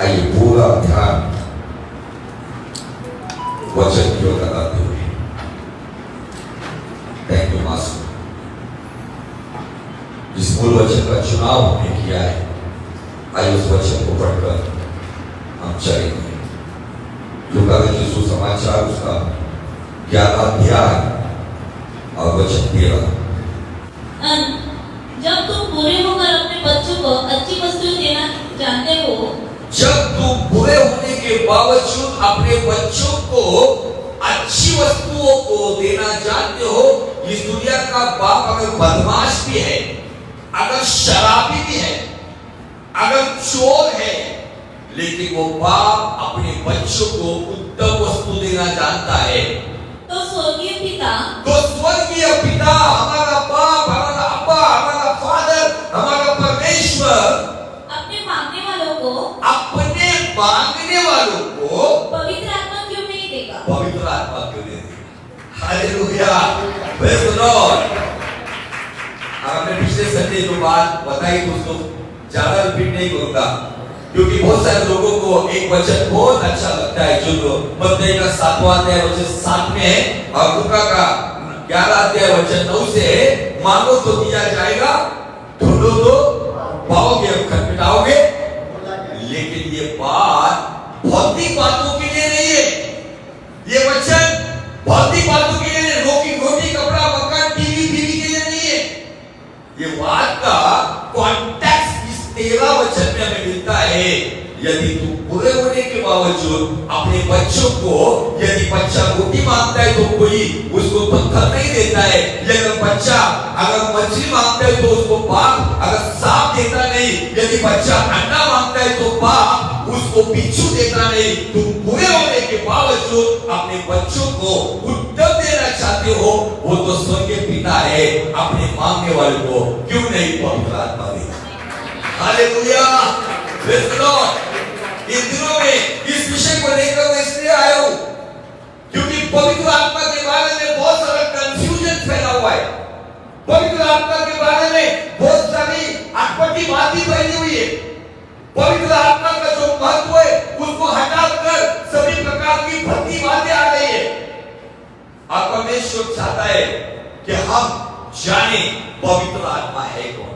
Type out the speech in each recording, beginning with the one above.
आइए पूरा ध्यान वचन की ओर लगाते हुए, थैंक यू मास्टर, जिस मूल वचन का चुनाव हमने किया है, आइए उस वचन को पढ़कर हम चलेंगे। लूका का यीशु समाचार उसका 11 अध्याय और वचन 13। जब तुम बुरे होकर अपने बच्चों को अच्छी वस्तुएं देना जानते हो, जब तुम बुरे होने के बावजूद अपने बच्चों को अच्छी वस्तुओं को देना जानते हो, इस दुनिया का बाप अगर बदमाश भी है, अगर शराबी भी है, अगर चोर है, लेकिन वो बाप अपने बच्चों को उत्तम वस्तु देना जानता है, तो स्वर्गीय पिता हमारा बाप, हमारा अब्बा, हमारा फादर, हमारा परमेश्वर अपने मांगने वालों को पवित्र आत्मा क्यों नहीं देगा? पवित्र आत्मा क्यों नहीं देगा? Hallelujah, praise the Lord. हमने पिछले संडे जो बात बताई दोस्तों, ज्यादा रिपीट नहीं करूंगा, क्योंकि बहुत सारे लोगों को एक वचन बहुत अच्छा लगता है, जो मत्ती का 7वां अध्याय वचन 7 में है, और लूका का 11 अध्याय वचन 9 से, मांगो तो दिया जाएगा, ढूंढो तो पाओगे, खटखटाओगे। लेकिन ये बात भौतिक बातों के लिए नहीं है, ये वचन भौतिक बातों के लिए नहीं, रोटी कपड़ा मकान टीवी बीवी के लिए नहीं है। ये बात का कॉन्टेक्स्ट इस 13 वचन में हमें मिलता है। यदि तू बुरे होने के बावजूद अपने बच्चों को, यदि बच्चा रोटी मांगता है तो कोई उसको पत्थर नहीं देता है, यदि बच्चा अगर मछली मांगता है तो उसको बाप अगर सांप देता नहीं, यदि बच्चा अंडा मांगता है तो बाप उसको बिच्छू देता नहीं। तुम बुरे होने के बावजूद अपने बच्चों को उत्तम देना चाहते हो, वो तो स्वर्गीय पिता है, अपने मांगने वाले को क्यों नहीं पवित्र आत्मा देगा? Hallelujah, praise the Lord. इन दिनों में इस विषय को लेकर मैं इसलिए आया हूं क्योंकि पवित्र आत्मा के बारे में बहुत सारा कंफ्यूजन फैला हुआ है। पवित्र आत्मा के बारे में बहुत सारी अटपटी बातें फैली हुई है। पवित्र आत्मा का जो महत्व है उसको हटाकर सभी प्रकार की भक्ति बातें आ गई है। और परमेश्वर चाहता है कि हम जाने पवित्र आत्मा है कौन।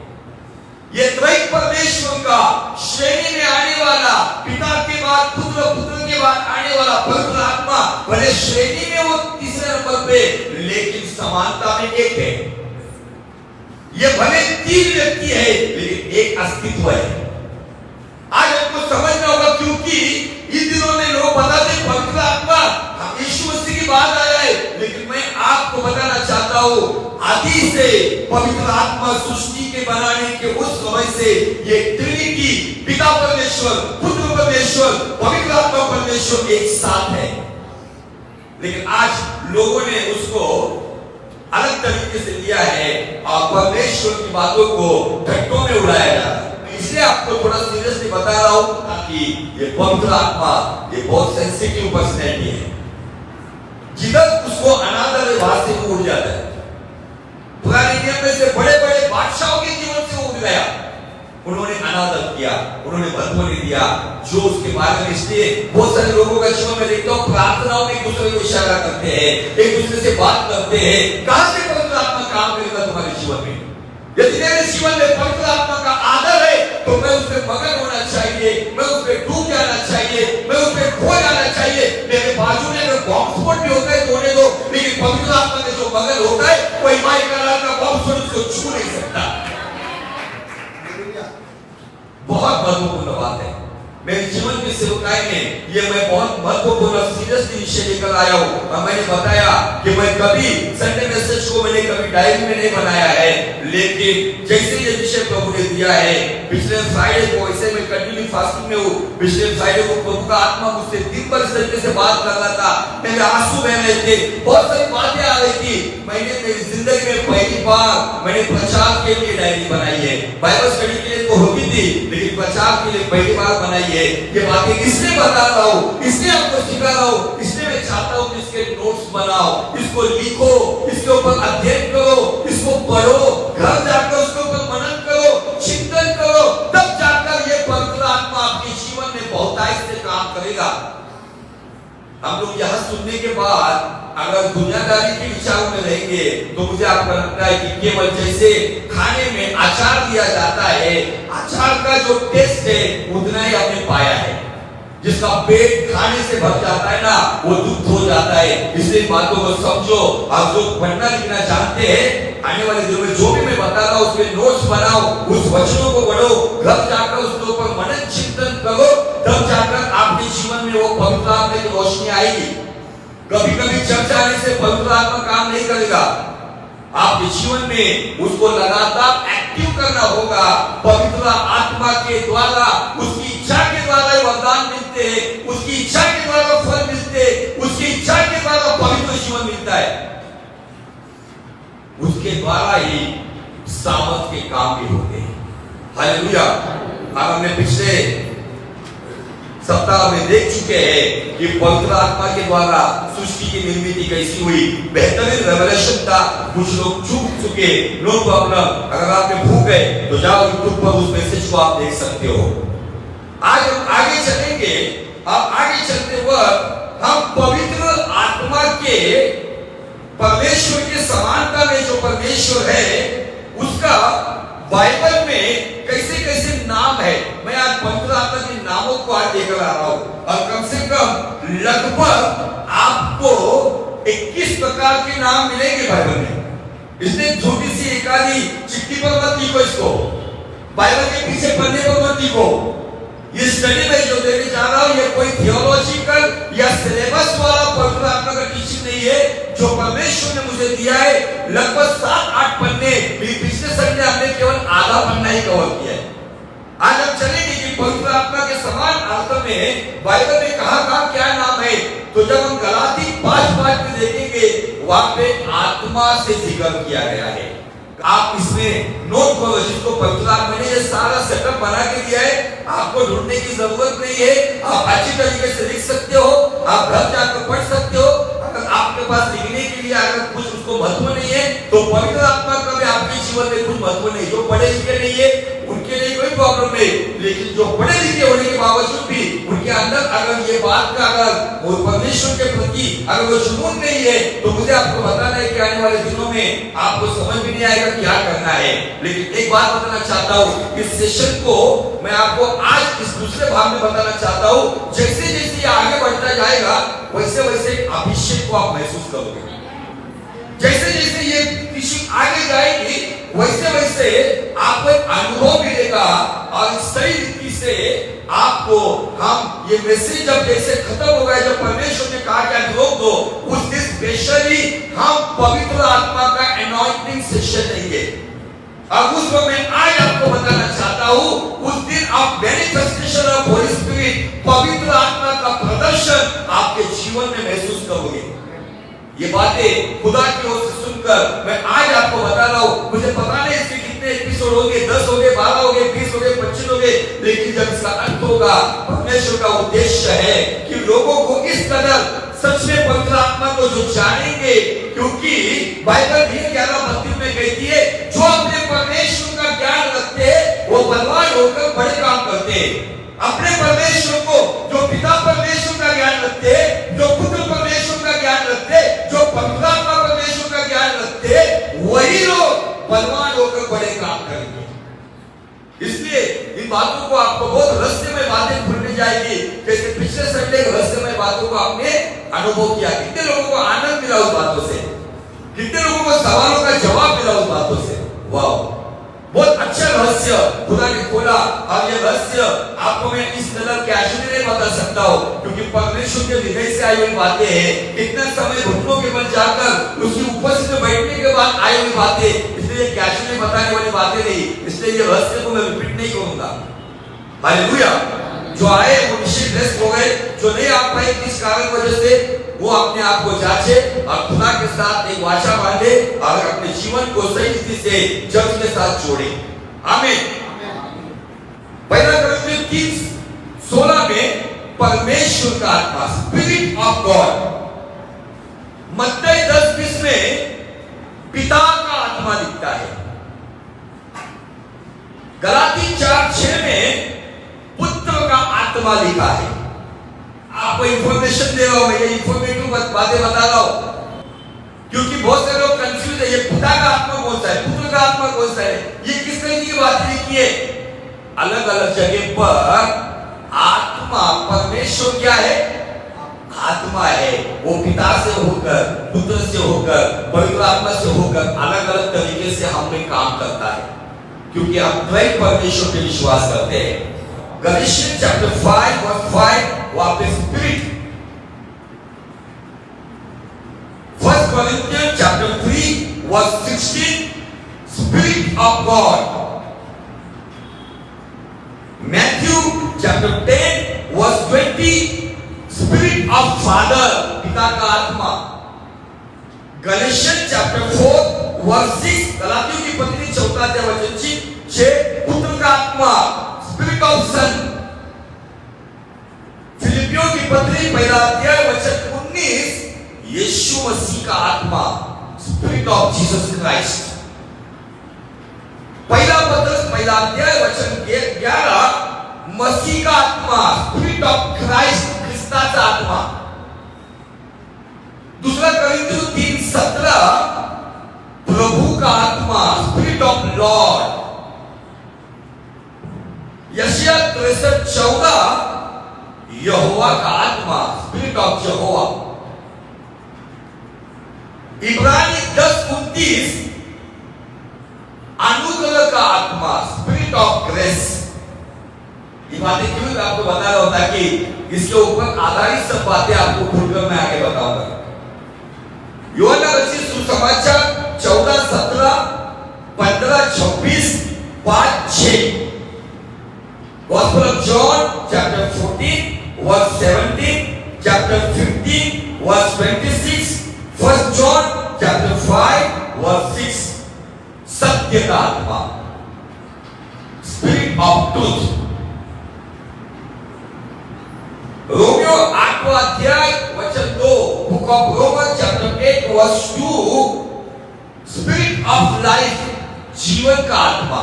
ये त्रैक परमेश्वर का श्रेणी में आने वाला, पिता के बाद पुत्र, पुत्र के बाद आने वाला पवित्र आत्मा, भले श्रेणी में वो तीसरे नंबर पे, लेकिन समानता में एक है। ये भले 3 व्यक्ति है, लेकिन एक अस्तित्व है। आज आपको समझना होगा, क्योंकि इन दिनों में लोग बताते हैं पवित्र आत्मा यीशु मसीह की बात आया है, लेकिन मैं आपको बताना चाहता हूं, आदि से पवित्र आत्मा सृष्टि के बनाने के उस समय से ये ट्रिनिटी, पिता परमेश्वर, पुत्र परमेश्वर, पवित्र आत्मा परमेश्वर एक साथ है। लेकिन आज लोगों ने उसको अलग तरीके से लिया है और परमेश्वर की बातों को घटों में उड़ाया जा रहा है। इसलिए आपको थोड़ा सीरियसली बता रहा हूं ताकि ये पवित्र आत्मा ये बहुत सेंसिटिव पर्सनैलिटी है। जिधर उसको अनादर भाषा से उड़ जाता है। पुराने नियम में से बड़े बड़े बादशाहों के जीवन से उड़ गया, उन्होंने अनादर किया, उन्होंने महत्व नहीं दिया जो उसके बारे में। इसलिए बहुत सारे लोगों का जीवन में देखता हूं, प्रार्थनाओं में एक दूसरे को इशारा करते हैं, एक दूसरे से बात करते हैं, कहां से पवित्र आत्मा काम करेगा तुम्हारे जीवन में? यदि मेरे जीवन में पवित्र आत्मा का आदर है तो मैं उसमें मगन होना चाहिए, मैं उसमें डूब जाना चाहिए, मैं उसमें खो जाना चाहिए। मेरे बाजू में अगर बॉम्ब स्फोट भी होता है तो होने दो, लेकिन पवित्र आत्मा में जो मगन होता है कोई माई का बॉम्ब स्फोट उसको छू नहीं सकता। बहुत महत्वपूर्ण बात है। मेरे जीवन की सेवकाई में ये मैं बहुत महत्वपूर्ण सीरियसली विषय लेकर आया हूँ। और मैंने बताया कि मैं कभी संडे मैसेज को मैंने कभी डायरी में नहीं बनाया है, लेकिन जैसे ये विषय प्रभु ने दिया है, पिछले फ्राइडे को ऐसे मैं कंटिन्यू फास्टिंग में हूँ। पिछले फ्राइडे को प्रभु का आत्मा मुझसे दिन भर इस तरीके से बात कर रहा था, मेरे आंसू बह रहे थे, बहुत सारी बातें आ रही थी। मैंने मेरी जिंदगी में पहली बार मैंने प्रचार के लिए डायरी बनाई है। बाइबल स्टडी के लिए तो होती थी, लेकिन प्रचार के लिए पहली बार बनाई है। ये बातें इसलिए बता रहा हूँ, इसलिए आपको सिखा रहा हूँ, इसलिए मैं चाहता हूँ कि इसके नोट्स बनाओ, इसको लिखो, इसके ऊपर अध्ययन करो, इसको पढ़ो, घर जाकर उसके ऊपर मनन करो, चिंतन करो, तब जाकर ये पवित्र आत्मा आपके जीवन में बहुतायत से काम करेगा। हम लोग यह सुनने के बाद अगर दुनियादारी के विचारों में रहेंगे तो मुझे आपको लगता है कि केवल जैसे खाने में अचार दिया जाता है, अचार का जो टेस्ट है उतना ही हमने पाया है। जिसका पेट खाने से भर जाता है ना, वो दुख हो जाता है। इसलिए बातों को समझो। आप जो पढ़ना लिखना जानते हैं, आने वाले दिनों में जो भी मैं बता रहा हूं उसके नोट्स बनाओ, उस वचनों को पढ़ो, घर जाकर उसके ऊपर मनन चिंतन करो, तब जाकर आपके जीवन में वो पवित्र आत्मा की रोशनी आएगी। कभी कभी चर्च आने से पवित्र आत्मा काम नहीं करेगा। आपके जीवन में उसको लगातार एक्टिव करना होगा। पवित्र आत्मा के द्वारा, उसकी इच्छा के द्वारा वरदान मिलते हैं, उसकी इच्छा के द्वारा फल मिलते हैं, उसकी इच्छा के द्वारा पवित्र जीवन मिलता है। उसके द्वारा ही सामर्थ के काम भी होते हैं। हालेलुया। हमने पिछले सप्ताह में देख चुके हैं कि पवित्र आत्मा के द्वारा सृष्टि की निर्मिति कैसी हुई। बेहतरीन रेवलेशन था। कुछ लोग चूक चुके, नो प्रॉब्लम। अगर आपने भूख है तो जाओ यूट्यूब पर उस मैसेज को आप देख सकते हो। आज हम आगे चलेंगे। अब आगे चलते वक्त हम पवित्र आत्मा के परमेश्वर के समानता में जो परमेश्वर है उसका बाइबल में कैसे कैसे नाम है, मैं आज पवित्र आत्मा के नामों को आज लेकर आ रहा हूं। और कम से कम लगभग आपको 21 प्रकार के नाम मिलेंगे बाइबल में। इसलिए छोटी सी एक आधी चिट्ठी पर मत लिखो, इसको बाइबल के पीछे पन्ने पर मत लिखो। ये स्टडी में जो देने जा रहा हूं ये कोई थियोलॉजिकल या सिलेबस वाला पवित्र आत्मा का टीचिंग नहीं है। जो परमेश्वर ने मुझे दिया है लगभग 7-8 पन्ने, पिछले संडे हमने केवल आधा पन्ना ही कवर किया है। आज हम चलेंगे कि पवित्र आत्मा के समान अर्थ में बाइबल में कहां क्या नाम है। तो जब हम गलाती 5:5 में देखेंगे वहां पे आत्मा से जिक्र किया गया है। आप इसमें नोट करो, जिसको पवित्र आत्मा ने ये सारा सेटअप बना के दिया है, आपको ढूंढने की जरूरत नहीं है। आप अच्छी तरीके से लिख सकते हो, आप घर जाकर पढ़ सकते हो। अगर आपके पास लिखने के लिए अगर कुछ उसको महत्व नहीं है तो पवित्र आत्मा का भी आपके जीवन में कुछ महत्व नहीं। जो पढ़े लिखे नहीं है उनके लिए कोई प्रॉब्लम नहीं, लेकिन जो पढ़े लिखे होने के बावजूद भी उनके अंदर अगर ये बात का अगर वो परमेश्वर के प्रति अगर वो जुनून नहीं है तो मुझे आपको बताना है कि आने वाले दिनों में आपको समझ भी नहीं आएगा क्या करना है। लेकिन एक बात बताना चाहता हूँ, इस सेशन को मैं आपको आज इस दूसरे भाग में बताना चाहता हूँ। जैसे जैसे ये आगे बढ़ता जाएगा वैसे वैसे अभिषेक को आप महसूस करोगे। जैसे जैसे ये टीचिंग आगे जाएगी वैसे वैसे आपको एक अनुभव मिलेगा और सही रीति से आपको हम ये मैसेज जब जैसे खत्म हो गया, जब परमेश्वर ने कहा कि अनुभव दो, उस दिन स्पेशली हम पवित्र आत्मा का एनॉइंटिंग सेशन लेंगे। अब उस वक्त मैं आज आपको बताना चाहता हूँ, उस दिन आप मैनिफेस्टेशन ऑफ होली स्पिरिट, पवित्र आत्मा का प्रदर्शन आपके जीवन में महसूस करोगे। ये बातें खुदा की ओर से सुनकर मैं आज आपको बता रहा हूँ। मुझे पता नहीं इसके कितने एपिसोड होंगे, 10 होंगे, 12 होंगे, 20 होंगे, 25 होंगे, लेकिन जब इसका अंत होगा, परमेश्वर का उद्देश्य है कि लोगों को इस कदर सच में पवित्र आत्मा को जो जानेंगे, क्योंकि बाइबल भी 11:32 में कहती है जो अपने परमेश्वर का ज्ञान रखते हैं वो बलवान होकर बड़े काम करते हैं। अपने परमेश्वर को, जो पिता परमेश्वर का ज्ञान रखते हैं, जो पुत्र परमेश्वर का ज्ञान रखते हैं, जो पवित्र आत्मा परमेश्वर का ज्ञान रखते हैं, वही लोग बलवान होकर बड़े काम करेंगे। इसलिए इन बातों को आपको बहुत रहस्यमय बातें खुलने जाएगी। जैसे पिछले संडे रहस्यमय बातों को आपने अनुभव किया, कितने लोगों को आनंद मिला उस बातों से, कितने लोगों को सवालों का जवाब मिला उस बातों से। वाह, बहुत अच्छा रहस्य खुदा ने खोला। और ये रहस्य आपको मैं इस तरह कैजुअली नहीं बता सकता हूँ, क्योंकि परमेश्वर के हृदय से आई हुई बातें हैं। इतना समय घुटनों के बल जाकर उसकी उपस्थिति में बैठने के बाद आई हुई बातें, इसलिए कैजुअली बताने वाली बातें नहीं। इसलिए ये रहस्य को मैं रिपीट नहीं करूंगा। हालेलुया। जो आए वो निश्चित रेस्ट हो गए, जो नहीं आ पाए किस कारण वजह से वो अपने आप को जांचे और खुदा के साथ एक वाचा बांधे और अपने जीवन को सही रीति से जज के साथ जोड़े। आमीन। पहला कोरिन्थियों 3:16 में परमेश्वर का आत्मा, स्पिरिट ऑफ गॉड, मत्ती 10:20 में पिता का आत्मा दिखता है। गलाती 4:6 में पुत्र का आत्मा लिखा है। आपको इंफॉर्मेशन दे रहा हूं, मैं ये इंफॉर्मेटिव बातें बता रहा हूं, क्योंकि बहुत से लोग कंफ्यूज है, ये पिता का आत्मा कौन सा है, पुत्र का आत्मा कौन सा है, ये किस तरह की बात लिखी है। अलग अलग जगह पर आत्मा, परमेश्वर क्या है, आत्मा है। वो पिता से होकर, पुत्र से होकर, पवित्र आत्मा से होकर अलग अलग तरीके से हम पे काम करता है, क्योंकि हम द्वैत परमेश्वर पे विश्वास करते हैं। गलातियंस चैप्टर 5 वर्स 5 वहां पे spirit, 1 Corinthians chapter 3 verse 16 Spirit of God. Matthew chapter 10 verse 20 Spirit of Father, पिता का आत्मा। Galatians chapter 4 verse 6 गलातियों की पत्री 4 अध्याय वचन 6 पुत्र का आत्मा, Spirit of Son। फिलिपियों की पत्री 1 अध्याय वचन 19 यीशु मसीह का आत्मा, स्पिरिट ऑफ जीसस क्राइस्ट। पहला पत्रस 1 अध्याय वचन 11 मसीह का आत्मा, स्पिरिट ऑफ क्राइस्ट, क्रिस्ताचा आत्मा। दूसरा कोरिन्थियों 3:17 प्रभु का आत्मा, स्पिरिट ऑफ लॉर्ड। यशायाह 63:14 यहोवा का आत्मा, स्पिरिट ऑफ यहोवा। इब्रानी 10:29 अनुग्रह का आत्मा, स्पिरिट ऑफ ग्रेस। ये बातें क्यों मैं आपको बता रहा हूं, ताकि इसके ऊपर आधारित सब बातें आपको खुलकर मैं आगे बताऊंगा। यूहन्ना रचित सुसमाचार 14:17 15:26 5:6 Gospel of John chapter 14 verse 17 chapter 15 verse 26 1 John chapter 5 verse 6 सत्य का आत्मा, स्पिरिट ऑफ ट्रूथ। रोमियो 8 अध्याय वचन 2 book of Roman chapter 8 verse 2 spirit of life, जीवन का आत्मा।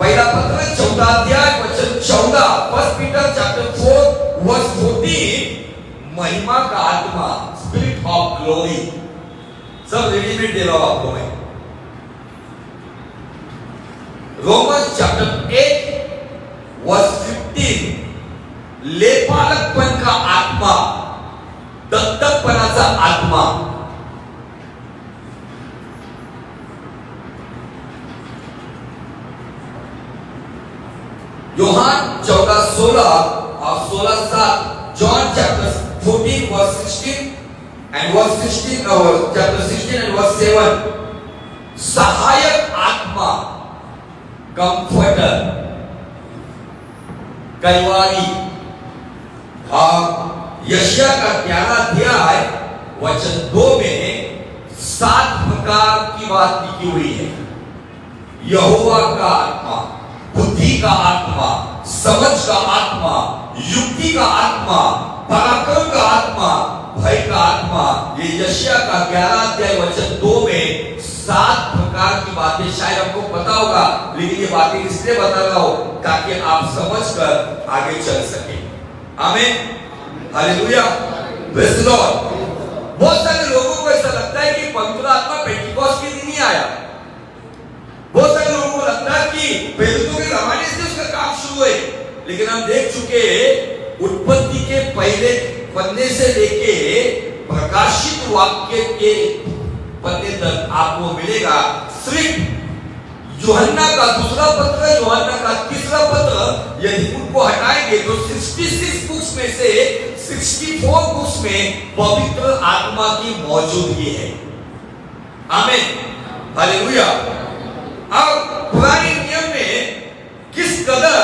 पहला पत्र 14 अध्याय वचन 14 फर्स्ट पीटर चैप्टर 4 वर्स 14 महिमा का आत्मा, स्पिरिट ऑफ ग्लोरी। सब रेडीमेड दे रहा हूं आपको मैं। रोमन्स चैप्टर 8 वर्स 15 लेपालकपन का आत्मा, दत्तकपणाचा आत्मा। योहान 14:16 और 16:7 John chapter 14 verse 16 and verse 16 chapter 16 and verse 7 सहायक आत्मा, कंफर्टर, कलवारी। यशायाह का 11 अध्याय वचन 2 में 7 प्रकार की बात लिखी हुई है। यहोवा का आत्मा, बुद्धि का आत्मा, समझ का आत्मा, युक्ति का आत्मा, पराक्रम का आत्मा, भय का आत्मा। ये यशायाह का 11 अध्याय वचन 2 में 7 प्रकार की बातें शायद आपको पता होगा, लेकिन ये बातें इसलिए बता रहा हूं ताकि आप समझकर आगे चल सके। आमीन, हालेलुया, प्रेज़ द लॉर्ड। बहुत सारे लोगों को ऐसा लगता है कि पवित्र आत्मा पेंटिकोस्ट के दिन ही आया। बहुत सारे लोगों को लगता है कि प्रेरितों के जमाने से उसका काम शुरू है, लेकिन हम देख चुके उत्पत्ति के पहले पन्ने से लेके प्रकाशित वाक्य के पन्ने तक आपको मिलेगा सिर्फ यूहन्ना का दूसरा पत्र, यूहन्ना का तीसरा पत्र। यदि उनको हटाएंगे तो 66 बुक्स में से 64 बुक्स में पवित्र आत्मा की मौजूदगी है। आमीन, हालेलुया। अब पुराने नियम में किस कदर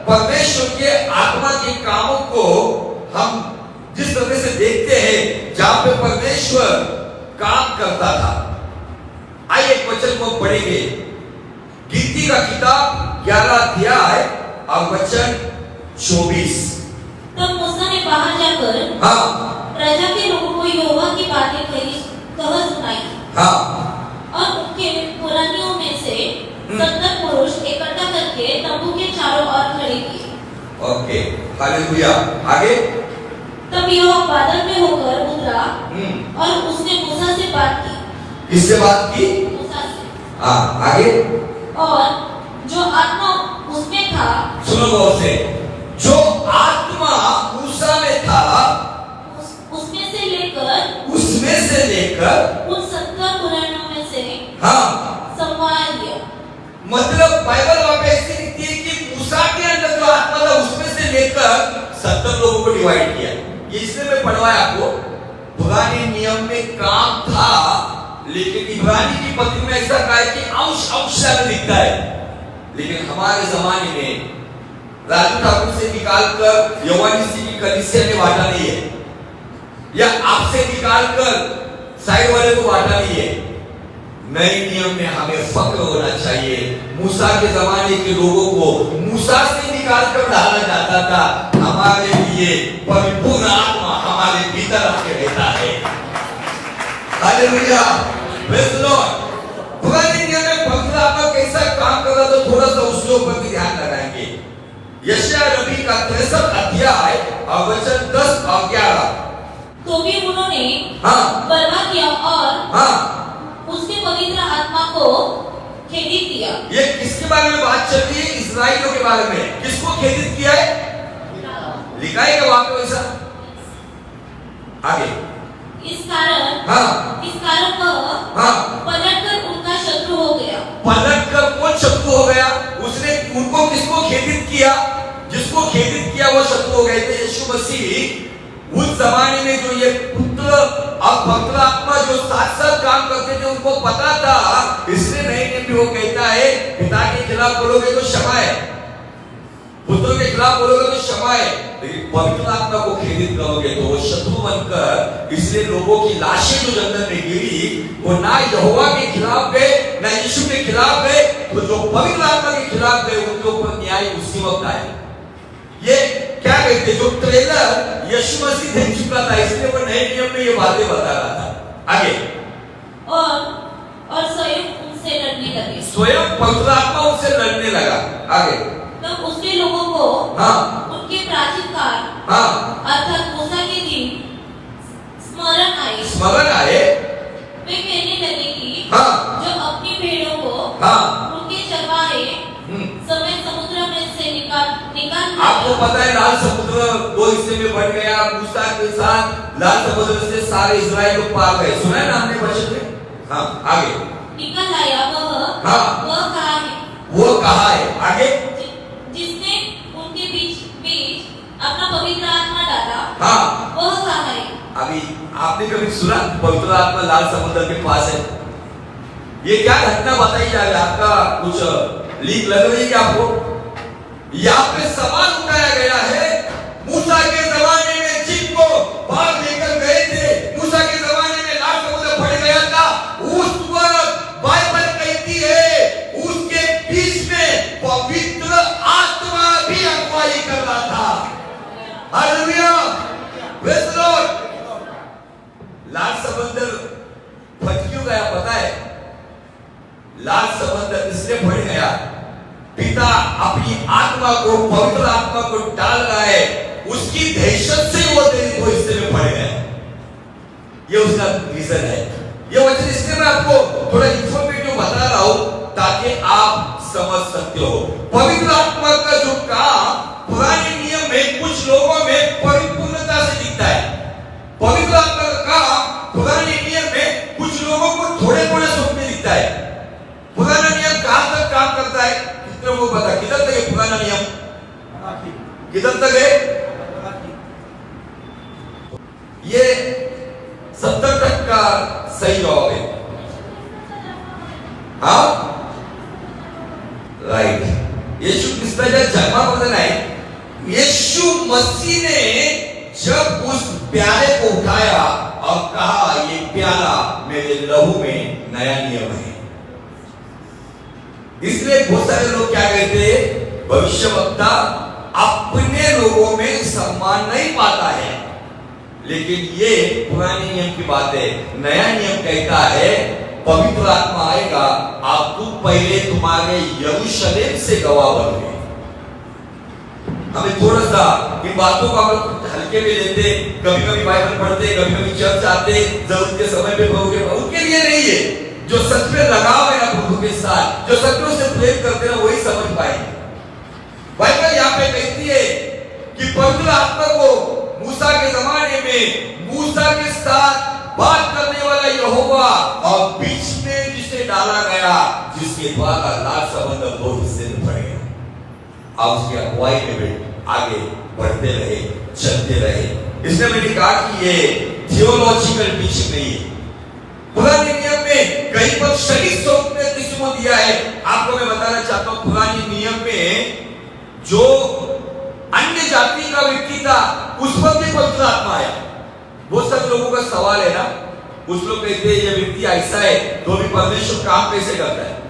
परमेश्वर के आत्मा के कामों को हम जिस तरह से देखते हैं, जहां पे परमेश्वर काम करता था। आइए एक वचन को पढ़ेंगे। गिनती का किताब 11 अध्याय और वचन 24। तब मूसा ने बाहर जाकर हालेलुया। आगे तब यहोवा बादल में होकर उतरा और उसने मूसा से बात की। किससे बात की? मूसा से। हाँ, आगे और जो आत्मा उसमें था, सुनो गौर से, जो आत्मा मूसा में था उसमें से लेकर उन 70 पुराणों में से हाँ संवार दिया। मतलब बाइबल वहां पे ऐसी लिखती है कि मूसा के अंदर जो आत्मा था उसमें से लेकर 70 लोगों को डिवाइड किया। ये इसलिए मैं पढ़वाया आपको, पुराने नियम में काम था, लेकिन इब्रानी की पत्री में ऐसा कहा है कि अंश अंश में दिखता है। लेकिन हमारे जमाने में राजू ठाकुर से निकालकर यौवानिसी की कलीसिया ने बांटा नहीं है, या आपसे निकालकर साइड वाले को बांटा नहीं है। नए नियम में हमें फक्र होना चाहिए। मूसा के जमाने के लोगों को मूसा से निकालकर डाला जाता था, हमारे लिए परिपूर्ण आत्मा हमारे भीतर आके रहता है। Hallelujah, praise the Lord. पुराने नियम में पवित्र आत्मा कैसा काम कर रहा था, थोड़ा सा उसके ऊपर भी ध्यान लगाएंगे। यशायाह नबी का 63 अध्याय और वचन 10 और 11। तो भी उन्होंने हाँ बर्बाद किया और हाँ उसके पवित्र आत्मा को खेदित किया। ये किसके बारे में बात चल रही है? इस्राएलियों के बारे में। किसको खेदित किया है? लिखा है क्या वहां पे वैसा? आगे इस कारण वह पलटकर उनका शत्रु हो गया। पलटकर कौन शत्रु हो गया? उसने उनको किसको खेदित किया? जिसको खेदित किया वो शत्रु हो गए थे। यीशु मसीह उस जमाने में जो ये पुत्र और पवित्र आत्मा जो साथ साथ काम करते थे उनको पता था, इसलिए नए नियम में वो कहता है पिता के खिलाफ बोलोगे तो क्षमा है, पुत्र के खिलाफ बोलोगे तो क्षमा है, लेकिन पवित्र आत्मा को खेदित करोगे तो वो शत्रु बनकर, इसलिए लोगों की लाशें जो जंगल में गिरी वो ना यहोवा के खिलाफ गए ना यीशु के खिलाफ गए, तो जो पवित्र आत्मा के खिलाफ गए उनके ऊपर न्याय उसी वक्त आए। ये क्या कहते, जो ट्रेलर यीशु मसीह देख चुका था, इसलिए वो नए नियम में ये बातें बता रहा था। आगे और स्वयं उनसे लड़ने लगे। स्वयं पवित्र आत्मा उनसे लड़ने लगा। आगे तब उसने लोगों को उनके प्राचीन काल अर्थात मूसा के दिन स्मरण आए। वे कहने लगे कि जो अपनी भेड़ों को उनके चरवाहे समेत समुद्र में से निकाल आपको पता है लाल समुद्र 2 हिस्से में बंट गया। मूसा के साथ लाल समुद्र से सारे इस्राएल लोग पार गए। सुना है ना हमने वचन में? आगे निकल आया वो कहा है आगे जिसने उनके बीच अपना पवित्र आत्मा डाला। वह कहा है। अभी आपने कभी सुना पवित्र आत्मा लाल समुद्र के पास है? ये क्या घटना बताई जा रही है? आपका कुछ लीक लग रही है क्या आपको? यहाँ पे सवाल उठाया गया है, मूसा के जमाने में जिनको बाहर लेकर गए थे, मूसा के जमाने में लाल समुद्र फट गया था, उस वक्त बाइबल कहती है उसके बीच में पवित्र आत्मा भी अगुवाई कर रहा था। Hallelujah, praise the Lord. लाल समुद्र फट क्यों गया पता है? लाल समुद्र इसलिए फट गया, पिता अपनी आत्मा को, पवित्र आत्मा को डाल रहा है, उसकी दहशत से वो वो हिस्से में पड़ गया। ये उसका रीजन है। ये वजह इसलिए मैं आपको थोड़ा इंफॉर्मेटिव बता रहा हूं ताकि आप समझ सकते हो। पवित्र आत्मा का जो काम पुराने नियम में कुछ लोगों में परिपूर्णता से दिखता है। पवित्र आत्मा का काम पुराने नियम में कुछ लोगों को थोड़े थोड़े स्वरूप में दिखता है। पुराना नियम कहां तक काम करता है? वो पता किधर तक है पुराना नियम? किधर तक है? ये 70 तक का सही जवाब है। राइट। यीशु क्रिस्ता जब जन्मापन्न है, यीशु मसीह ने जब उस प्याले को उठाया और कहा ये प्याला मेरे लहू में नया नियम है। इसलिए बहुत सारे लोग क्या कहते हैं, भविष्यवक्ता अपने लोगों में सम्मान नहीं पाता है, लेकिन ये पुराने नियम की बात है। नया नियम कहता है पवित्र आत्मा आएगा, आप पहले तुम्हारे यरूशलेम से गवाह बनोगे। हमें थोड़ा सा इन बातों को हम लोग हल्के में लेते, कभी कभी बाइबल पढ़ते, कभी कभी चर्च आते, जरूरत के समय पे प्रभु के उनके लिए नहीं है। जो सच में लगाव है ना प्रभु के साथ, जो सच में उसे प्रेम करते हैं, वही समझ पाएंगे। बाइबल यहाँ पे कहती है कि पवित्र आत्मा को मूसा के जमाने में मूसा के साथ बात करने वाला यहोवा और बीच में जिसे डाला गया, जिसके द्वारा लाल संबंध दो हिस्से में बढ़ गया। आप उसकी अगुवाई में भी आगे बढ़ते रहे, चलते रहे। इसलिए मैंने कहा कि ये थियोलॉजिकल टीचिंग नहीं है। पुराने नियम में कहीं पर शरीर स्वरूप में किसी को दिया है। आपको मैं बताना चाहता हूं, पुराने नियम में जो अन्य जाति का व्यक्ति था, उस पर भी पवित्र आत्मा आया। बहुत सारे लोगों का सवाल है ना, कुछ लोग कहते हैं ये व्यक्ति ऐसा है तो भी परमेश्वर काम कैसे करता है?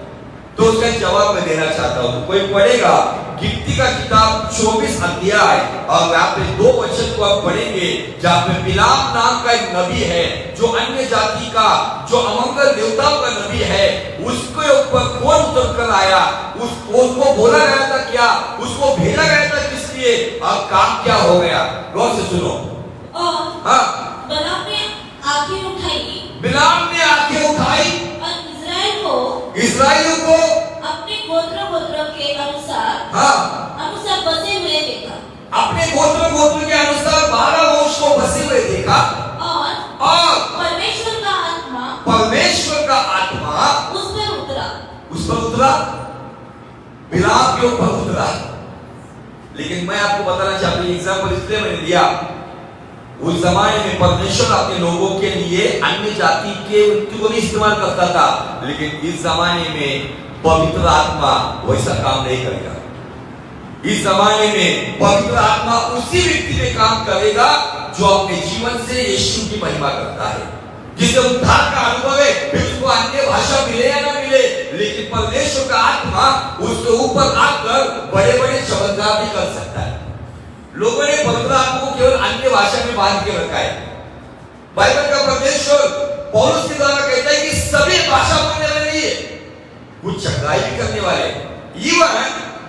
तो उसका जवाब मैं देना चाहता हूं। कोई पढ़ेगा गिनती का किताब 24 अध्याय और यहाँ पे 2 वचन को आप पढ़ेंगे, जहाँ पे बिलाम नाम का एक नबी है, जो अन्य जाति का, जो अमंगल देवताओं का नबी है, उसके ऊपर कौन उतर कर आया, उसको बोला गया था क्या, उसको भेजा गया था किस लिए, और काम क्या हो गया? गौर से सुनो। हाँ, बिलाम ने आंखें उठाई और इस्राएलियों को अपने गोत्र के अनुसार बसे हुए देखा। अपने गोत्र के अनुसार 12 वंश को बसे हुए देखा। और परमेश्वर का आत्मा उस पर उतरा, बिलाम के ऊपर उतरा। लेकिन मैं आपको बताना चाहता हूं, एग्जाम्पल इसलिए मैंने दिया, उस जमाने में परमेश्वर अपने लोगों के लिए अन्य जाति के व्यक्ति को भी इस्तेमाल करता था, लेकिन इस जमाने में पवित्र आत्मा वैसा काम नहीं करेगा। इस जमाने में पवित्र आत्मा उसी व्यक्ति में काम करेगा जो अपने जीवन से यीशु की महिमा करता है, जिसे उद्धार का अनुभव है, फिर उसको अन्य भाषा मिले या ना मिले, लेकिन परमेश्वर का आत्मा उसके ऊपर आकर बड़े बड़े चमत्कार भी कर सकता है। लोगों ने पवित्र आत्मा को केवल अन्य भाषा में बांध के रखा है। बाइबल का परमेश्वर पौलुस के द्वारा कहता है कि सभी भाषा बोलने वाले नहीं है, कुछ चंगाई भी करने वाले। इवन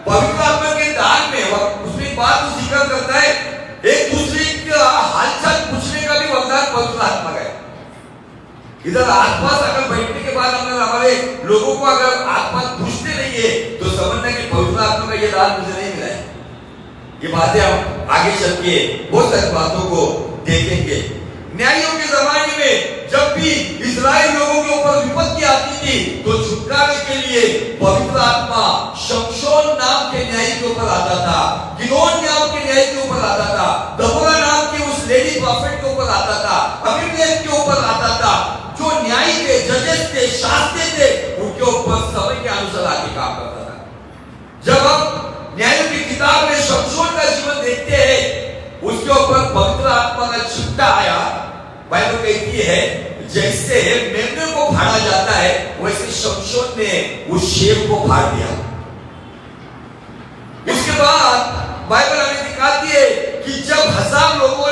पवित्र आत्मा के दान में उसमें बात जिक्र करता है, एक दूसरे का हालचाल पूछने का भी वरदान पवित्र आत्मा का है। इधर आसपास अगर बैठने के बाद अगर हमारे लोगों को अगर आसपास पूछते नहीं है तो समझना कि पवित्र आत्मा का ये दान मुझे नहीं मिला है। ये बातें हम आगे चल के बहुत सारी बातों को देखेंगे। न्यायों के जमाने में जब भी इस्राएल लोगों के ऊपर विपत्ति आती थी तो छुटकारे के लिए पवित्र आत्मा शमशोन नाम के न्यायी के ऊपर आता था, गिदोन नाम के न्यायी के ऊपर आता था, दबोरा नाम के उस लेडी प्रॉफिट के ऊपर आता था, अबीमेलेक के ऊपर आता था। जो न्यायी थे, जजेस थे, शास्त्री थे, उनके ऊपर समय के अनुसार आके काम करता था। जब हम न्यायों की किताब में शमशोन का जीवन देखते हैं, उसके ऊपर पवित्र आत्मा का छिट्टा आया। बाइबल कहती है जैसे मेमने को फाड़ा जाता है, वैसे शमशोन ने उस शेर को फाड़ दिया। इसके बाद बाइबल हमें दिखाती है कि जब 1000 लोगों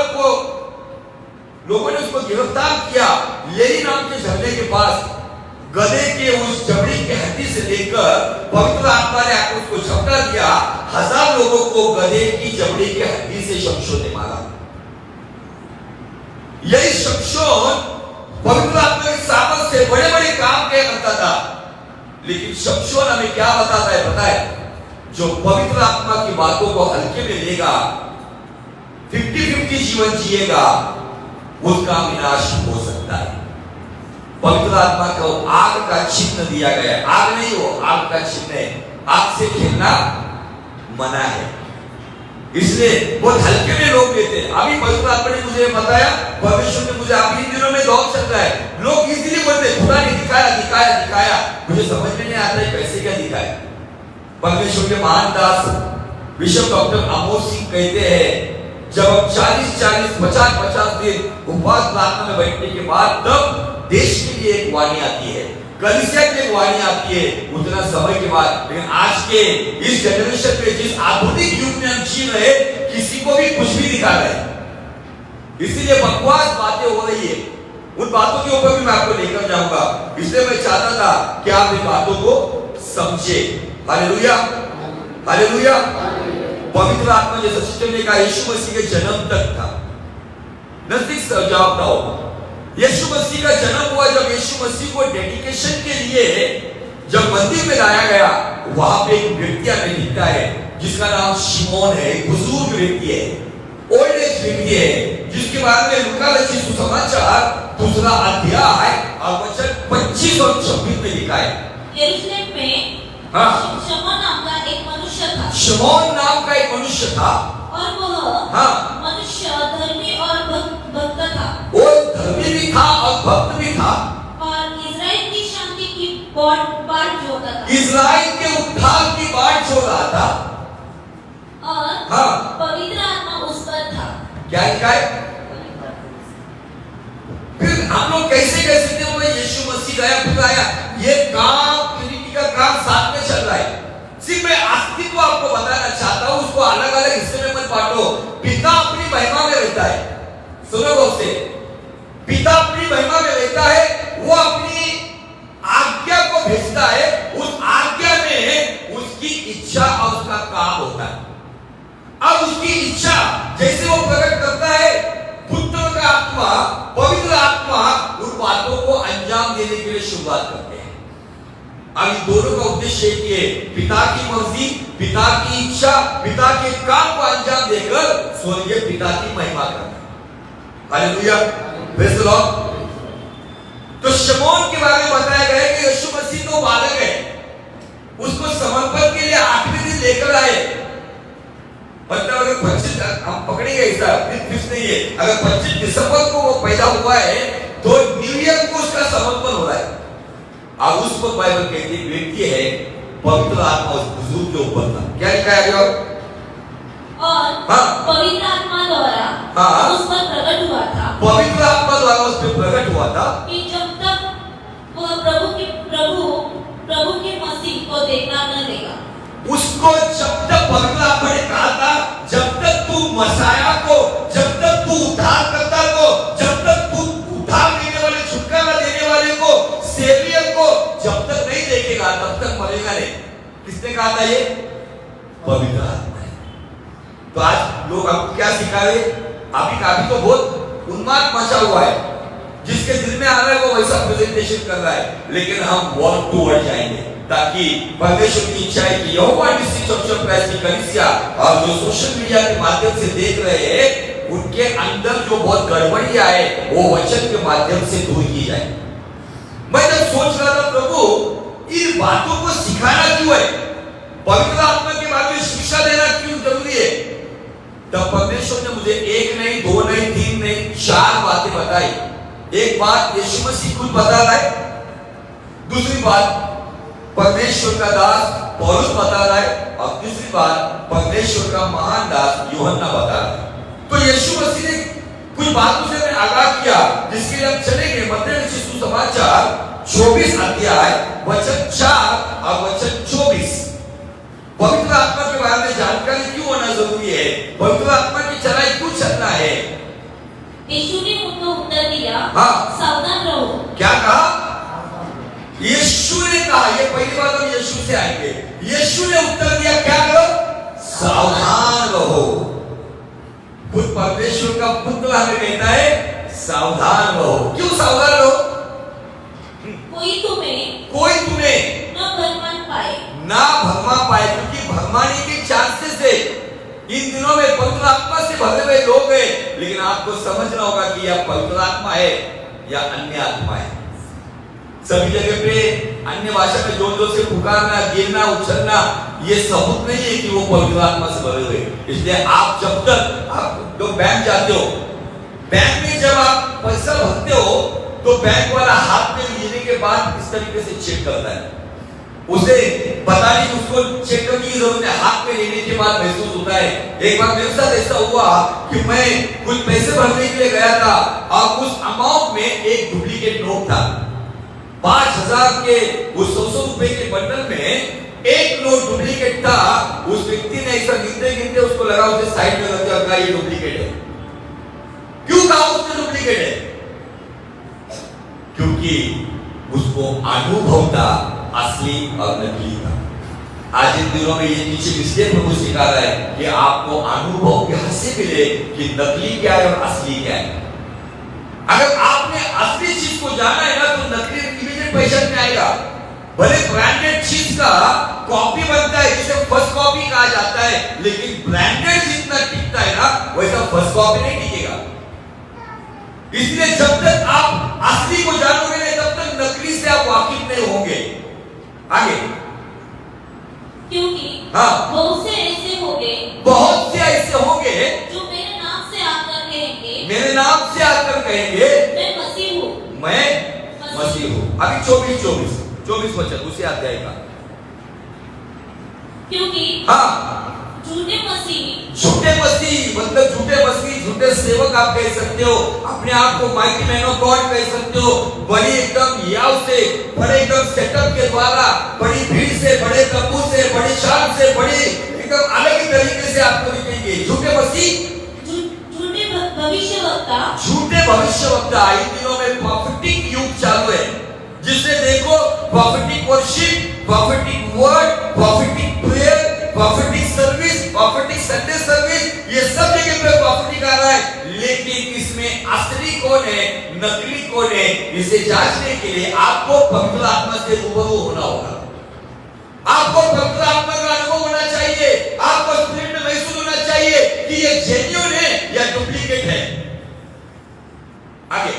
ने उसको गिरफ्तार किया, लेरी नाम के झरने के पास गधे के उस जबड़ी की हड्डी से लेकर पवित्र आत्मा ने आकर उसको झपटा दिया। 1000 लोगों को गधे की जबड़ी की हड्डी से शमशोन ने मारा। यही शमशोन पवित्र आत्मा के सामर्थ से बड़े बड़े काम किया करता था। लेकिन शमशोन हमें क्या बताता है पता है? जो पवित्र आत्मा की बातों को हल्के में लेगा, 50-50 जीवन जिएगा, उसका विनाश हो सकता है। पवित्र आत्मा को आग का चिन्ह दिया गया है। आग नहीं, हो आग का चिन्ह है। आग से खेलना मना है, इसलिए बहुत हल्के में लोग लेते हैं। अभी पवित्र आत्मा ने मुझे बताया, परमेश्वर ने मुझे, अभी इन दिनों में दौर चल रहा है, लोग इजीली बोलते हैं खुदा ने दिखाया। मुझे समझ में नहीं आता है कैसे क्या दिखाया। परमेश्वर के महान दास बिशप डॉक्टर आमोस सिंह कहते हैं, जब हम 40-40, 50-50 दिन उपवास प्रार्थना में बैठने के बाद तब देश के लिए एक वाणी आती है, कलीसिया के लिए वाणी आती है, उतना समय के बाद। लेकिन आज के इस जनरेशन में, जिस आधुनिक युग में हम जी रहे, किसी को भी कुछ भी दिखा रहे, इसीलिए बकवास बातें हो रही है। उन बातों के ऊपर भी मैं आपको लेकर जाऊंगा, इसलिए मैं चाहता था कि आप इन बातों को समझे। Hallelujah, hallelujah. पवित्र आत्मा जैसा सिस्टम ने कहा यीशु मसीह के जन्म तक था। नजदीक से जवाब दो। यीशु मसीह का जन्म हुआ जब यीशु मसीह को डेडिकेशन के लिए जब मंदिर में लाया गया, वहां पे एक व्यक्ति हमें दिखता है जिसका नाम शिमोन है, एक बुजुर्ग व्यक्ति है, ओल्ड एज व्यक्ति है, जिसके बारे में लूका रचित सुसमाचार 2 अध्याय और वचन 25 और 26 में लिखा है। यरूशलेम में शमौन नाम का एक मनुष्य था। शमौन नाम का एक मनुष्य था और वह मनुष्य धर्मी और भक्त था। वो धर्मी भी था और भक्त भी था और इज़राइल की शांति की बाट जोड़ता था। इज़राइल के उद्धार की बाट जोड़ रहा था और पवित्र आत्मा उस पर था। क्या लिखा है? फिर हम लोग कैसे कह सकते हो यीशु मसीह गया फिर आया? ये काम ट्रिनिटी का काम साथ में चल रहा है। सिर्फ मैं अस्तित्व आपको बताना चाहता हूं, उसको अलग अलग हिस्से में मत बांटो। पिता अपनी महिमा में रहता है, सुनो गौर से, पिता अपनी महिमा में रहता है, वो अपनी आज्ञा को भेजता है, उस आज्ञा में उसकी इच्छा और उसका काम होता है। अब उसकी इच्छा जैसे वो प्रकट करता है, पुत्र का आत्मा, पवित्र आत्मा उन बातों को अंजाम देने के लिए शुरुआत करते हैं। अब इन दोनों का उद्देश्य एक ही है, पिता की मर्जी, पिता की इच्छा, पिता के काम को अंजाम देकर स्वर्गीय पिता की महिमा करना। Hallelujah, praise the Lord. तो शमौन के बारे में बताया गया कि यीशु मसीह तो बालक है, उसको समर्पण के लिए 8वें दिन लेकर आए। मतलब अगर 25 हम पकड़ेंगे ऐसा फिक्स नहीं है, अगर 25 दिसंबर को वो पैदा हुआ है तो न्यू ईयर को उसका समर्पण हो रहा है। अब उस पर बाइबल कहती है व्यक्ति है पवित्र आत्मा उस बुजुर्ग के ऊपर था। क्या लिखा है? और पवित्र आत्मा द्वारा उस पर प्रकट हुआ था। पवित्र आत्मा द्वारा उस पर प्रकट हुआ था कि जब तक वह प्रभु के मसीह को देखना न देगा। उसको जब तक पवित्र आत्मा ने कहा था, जब तक तू मसाया को, जब तक तू उद्धारकर्ता को, जब तक तू उद्धार देने वाले, छुटकारा देने वाले को, सेवियर को जब तक नहीं देखेगा तब तक मरेगा नहीं। किसने कहा था ये? पवित्र आत्मा है। तो आज लोग आपको क्या सिखा रहे? अभी तो बहुत उन्माद मचा हुआ है, जिसके दिल में आ रहा है वो वैसा प्रेजेंटेशन कर रहा है, लेकिन हम वर्ड टू वर्ड जाएंगे ताकि परमेश्वर की इच्छा है कि यहोवा निश्चित चर्च ऑफ क्राइस्ट की कलीसिया और जो सोशल मीडिया के माध्यम से देख रहे हैं उनके अंदर जो बहुत गड़बड़ियां है वो वचन के माध्यम से दूर की जाए। मैं जब सोच रहा था प्रभु इन बातों को सिखाना क्यों है, पवित्र आत्मा के बारे में शिक्षा देना क्यों जरूरी है, तब परमेश्वर ने मुझे 1 नहीं 2 नहीं 3 नहीं 4 बातें बताई। एक बात यीशु मसीह खुद बता रहा है, दूसरी बात परमेश्वर का दास पौलुस बता रहा है, और तीसरी बात परमेश्वर का महान दास यूहन्ना बता रहा है। तो यीशु मसीह ने कुछ बातों से मैं आगाह किया जिसके लिए हम चलेंगे मत्ती रचित सुसमाचार 24 अध्याय वचन 4 और वचन 24। पवित्र आत्मा के बारे में जानकारी क्यों होना जरूरी है, पवित्र आत्मा की चलाई क्यों चलना है। यीशु ने उनको उत्तर दिया, सावधान रहो। क्या कहा? यीशु ने कहा, ये पहली बात हम यीशु से आएंगे। यीशु ने उत्तर दिया, क्या करो? सावधान रहो। खुद परमेश्वर का पुत्र हमें कहता है सावधान रहो। क्यों सावधान रहो? कोई तुम्हें ना भरमा पाए, क्योंकि भरमाने के चांसेस है। इन दिनों में पवित्र आत्मा से भरे हुए लोग हैं, लेकिन आपको समझना होगा कि यह पवित्र आत्मा है या अन्य आत्मा है। सभी जगह पे अन्य भाषा में जोर जोर से पुकारना, गिरना, उछलना, ये सबूत नहीं है कि वो पवित्र आत्मा से भरे हुए। इसलिए आप जब तक आप लोग बैंक जाते हो, बैंक में जब आप पैसा भरते हो तो बैंक वाला हाथ में लेने के बाद इस तरीके से चेक करता है, उसे बताने की उसको चेक करने की जरूरत है, हाथ में लेने के बाद महसूस होता है। एक बार मेरे साथ ऐसा हुआ कि मैं कुछ पैसे भरने के लिए गया था और उस अमाउंट में एक डुप्लीकेट नोट था। 5000 के उस 100 रुपए के बंडल में एक नोट डुप्लीकेट था। उस व्यक्ति ने ऐसा गिनते गिनते उसको लगा, उसे साइड में रख दिया, ये डुप्लीकेट है। क्यों कहा उसने डुप्लीकेट है? क्योंकि उसको अनुभव था असली और नकली का। आज इन दिनों में ये नीचे इसलिए प्रभु सिखा रहा है कि आपको अनुभव यहाँ से मिले कि नकली क्या है और असली क्या है। अगर आपने असली चीज को जाना है ना तो नकली इमीडिएट पहचान में आएगा। भले ब्रांडेड चीज का कॉपी बनता है जिसे फर्स्ट कॉपी कहा जाता है, लेकिन ब्रांडेड जितना टिकता है ना वैसा फर्स्ट कॉपी नहीं टिकेगा। इसलिए जब तक आप असली को जानोगे नहीं तब तक नकली से आप वाकिफ नहीं होंगे। आगे, क्योंकि बहुत से ऐसे होंगे जो मेरे नाम से आकर कहेंगे मैं मसीह हूँ, मैं मसीह हूँ। अभी 24 वचन उसी अध्याय का। क्योंकि झूठे मसीह मतलब झूठे सेवक आप कह सकते हो, अपने आप को माइटी मैन ऑफ गॉड कह सकते हो, बड़ी एकदम याव से, बड़े एकदम सेटअप के द्वारा, बड़ी भीड़ से, बड़े तंबू से, बड़ी शान से, बड़ी एकदम अलग ही तरीके से आपको दिखेंगे। झूठे मसीह, झूठे भविष्यवक्ता। इन दिनों में प्रॉफिटिक युग चालू है, जिससे देखो prophetic worship, prophetic word, prophetic prayer, prophetic service, prophetic Sunday service, ये सब जगह पे प्रॉफिटिक आ रहा है। लेकिन इसमें असली कौन है, नकली कौन है, इसे जांचने के लिए आपको पवित्र आत्मा से रूबरू होना होगा। आपको पवित्र आत्मा का अनुभव होना चाहिए। आपको स्पिरिट में महसूस होना चाहिए कि ये जेन्युइन है या डुप्लीकेट है। आगे,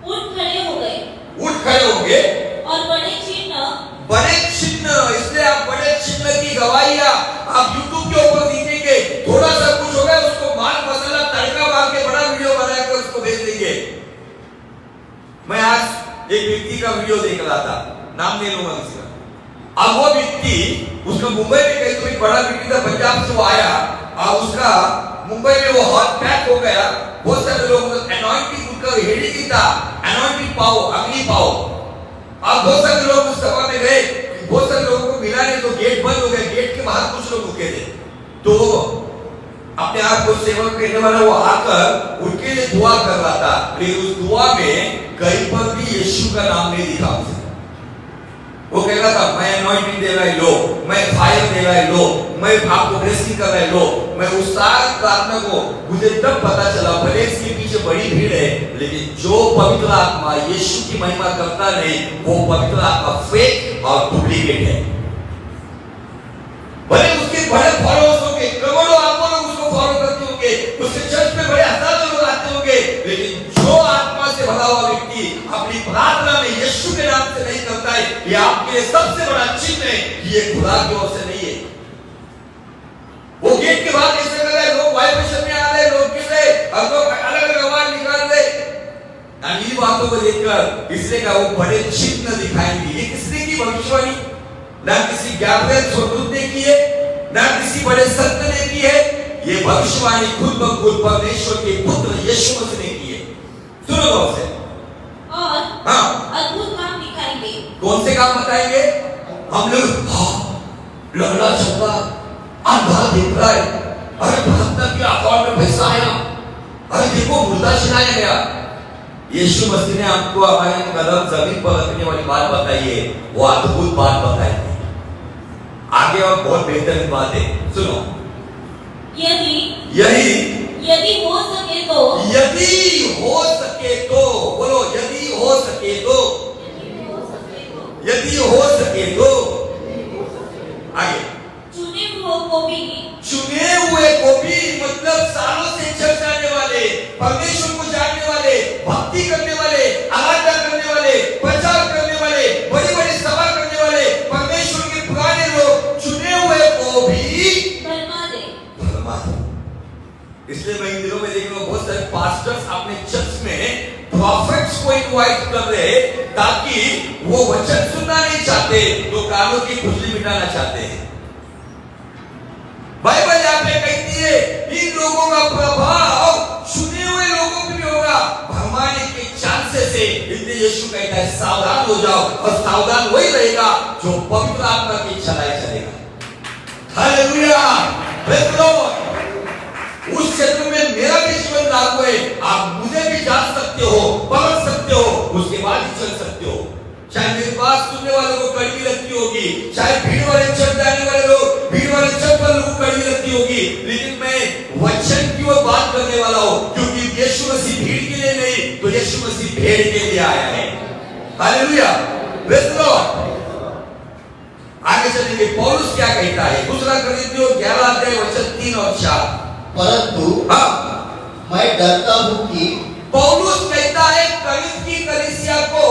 उठ खड़े होंगे और बड़े चिन्ह, इसलिए आप बड़े चिन्ह की गवाहियां आप YouTube के ऊपर दिखेंगे। थोड़ा सा कुछ होगा उसको माल मसाला तड़का मार के बड़ा वीडियो बनाकर उसको भेज देंगे। मैं आज एक व्यक्ति का वीडियो देख रहा था, नाम नहीं लूंगा किसी का। अब वो व्यक्ति, उसका मुंबई में कहीं कोई बड़ा व्यक्ति था, पंजाब से वो आया और उसका मुंबई में वो हार्ट अटैक हो गया। बहुत सारे लोग एनॉइंटिंग उनका हेडिंग ही था, एनॉइंटिंग पाओ, अग्नि पाओ। अब बहुत सारे लोग उस सभा में गए, बहुत सारे लोगों को मिला नहीं तो गेट बंद हो गया। गेट के बाहर कुछ लोग रुके थे, तो अपने आप को सेवा करने वाला वो आकर उनके लिए दुआ कर रहा था। लेकिन उस दुआ में कहीं पर भी यीशु का नाम नहीं दिखा उसे। वो कह रहा था मैं एनॉइंटिंग दे रहा है लो, मैं फायर दे रहा है लो, मैं आपको ब्लेसिंग कर रहा है लो। मैं उस सारी प्रार्थना को मुझे तब पता चला, भले इसके पीछे बड़ी भीड़ है, लेकिन जो पवित्र आत्मा यीशु की महिमा करता नहीं, वो पवित्र आत्मा फेक और डुप्लीकेट है। भले उसके बड़े फॉलोअर्स होंगे, करोड़ों आत्मा लोग उसको फॉलो करते होंगे, उसके चर्च में बड़े हजारों लोग आते होंगे, लेकिन जो आत्मा से भरा हुआ व्यक्ति अपनी प्रार्थना में यीशु के नाम से नहीं करता है, ये आपके लिए सबसे बड़ा चिन्ह है कि ये खुदा की ओर से नहीं है। वो गेट के बाहर ऐसे कर रहे, लोग वाइब्रेशन में आ रहे, लोग गिर रहे, और लोग अलग अलग आवाज निकाल रहे। इन बातों को देखकर इसलिए का वो बड़े चिन्ह दिखाएंगे। ये किसने की भविष्यवाणी? ना किसी गैब्रिएल स्वर्गदूत ने की है, ना किसी बड़े संत ने की है। ये भविष्यवाणी खुद ब खुद परमेश्वर के पुत्र यीशु मसीह ने की है। सुनो गौर से। और अद्भुत काम दिखाएंगे। कौन से काम बताएंगे? हम लोग लंगड़ा चलता, अंधा दिख रहा है, अरे प्रार्थना की अकाउंट में पैसा आया, अरे देखो मुर्दा छिलाया गया। यीशु मसीह ने आपको हमारे कदम जमीन पर रखने वाली बात बताई है, वो अद्भुत बात बताई है। आगे और बहुत बेहतरीन बात है, सुनो। यदि हो सके तो बोलो, यदि हो सके तो आगे, चुने हुए को भी मतलब सालों से चल जाने वाले, परमेश्वर को जानने वाले, भक्ति करने वाले, आराधना करने वाले, प्रचार करने वाले, बड़ी बड़ी सभा करने वाले, परमेश्वर के पुराने लोग, चुने हुए को भी भरमा दे। इसलिए मैं इन दिनों में देख रहा हूं बहुत सारे पास्टर्स अपने चर्च में प्रॉफिट्स को इनवाइट कर रहे, ताकि वो वचन सुनना नहीं चाहते, तो कानों की खुजली मिटाना चाहते हैं। बाइबल यहाँ पे कहती है इन लोगों का प्रभाव चुने हुए लोगों पे भी होगा, भरमाने के चांसेस है। इसलिए यीशु कहता है सावधान हो जाओ, और सावधान वही रहेगा जो पवित्र आत्मा की चलाए चलेगा। Hallelujah, praise the Lord. उस क्षेत्र में मेरा भी जीवन लागू है, आप मुझे भी जान सकते हो, पकड़ सकते हो, उसके बाद ही चल सकते हो। चाहे मेरी बात सुनने वालों को कड़वी लगती होगी, चाहे भीड़ वाले चल तो यीशु मसीह भेड़ के लिए आया है। Hallelujah, praise the Lord. आगे चलेंगे, पौलुस क्या कहता है, दूसरा कोरिन्थियों 11 अध्याय वचन 3 और 4। परंतु मैं डरता हूं कि पौलुस कहता है कोरिन्थ की कलीसिया को,